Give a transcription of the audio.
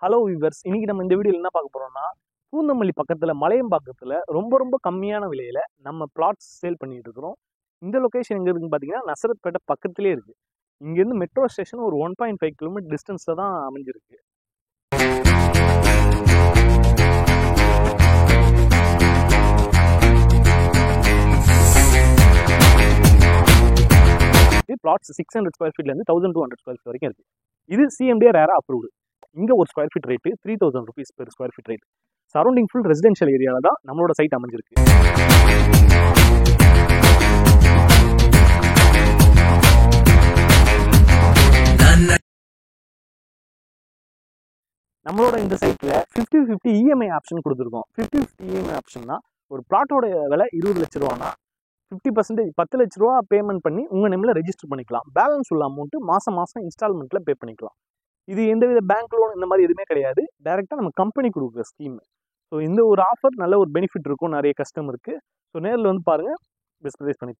Hello viewers, இன்னைக்கு நம்ம இந்த வீடியோவில் என்ன பார்க்க போறோம்னா, பூந்தமல்லி பக்கத்தில் மலையம்பாக்கத்தில் ரொம்ப ரொம்ப கம்மியான விலையில் நம்ம பிளாட்ஸ் சேல் பண்ணிட்டு இருக்கிறோம். இந்த லொக்கேஷன் எங்கே இருக்குன்னு பார்த்தீங்கன்னா, நசரத்பேட்டை பக்கத்திலே இருக்கு. இங்கேருந்து மெட்ரோ ஸ்டேஷன் ஒரு 1.5 கிலோமீட்டர் டிஸ்டன்ஸில் தான் அமைஞ்சிருக்கு. பிளாட்ஸ் 600 ஸ்கொயர் ஃபீட்லேருந்து 1200 ஸ்கொயர் ஃபீட் வரைக்கும் இருக்கு. இது சிஎம்டிஏ ரேரா அப்ரூவ்டு. இங்கே ஒரு square feet rate 3000 rupees per square feet rate. Surrounding full residential ஏரியாவில் தான் நம்மளோட சைட் அமைஞ்சிருக்கு. நம்மளோட இந்த சைட்டில் 50-50 இஎம்ஐ ஆப்ஷன் கொடுத்துருக்கோம். 50-50 இஎம்ஐ ஆப்ஷன்னா ஒரு பிளாட்டோட விலை 20 லட்ச ரூபானா 50% 10 லட்ச ரூபா பேமெண்ட் பண்ணி உங்கள் நேமில் ரெஜிஸ்டர் பண்ணிக்கலாம். பேலன்ஸ் உள்ள அமௌண்ட்டு மாதம் இன்ஸ்டால்மெண்ட்டில் பே பண்ணிக்கலாம். இது எந்தவித பேங்க் லோன் இந்த மாதிரி எதுவுமே கிடையாது. டைரெக்டாக நம்ம கம்பெனி கொடுக்குற ஸ்கீம். ஸோ இந்த ஒரு ஆஃபர் நல்ல ஒரு பெனிஃபிட் இருக்கும் நிறைய கஸ்டமருக்கு. ஸோ நேரில் வந்து பாருங்கள், பெஸ்ட் ப்ரைஸ் பண்ணி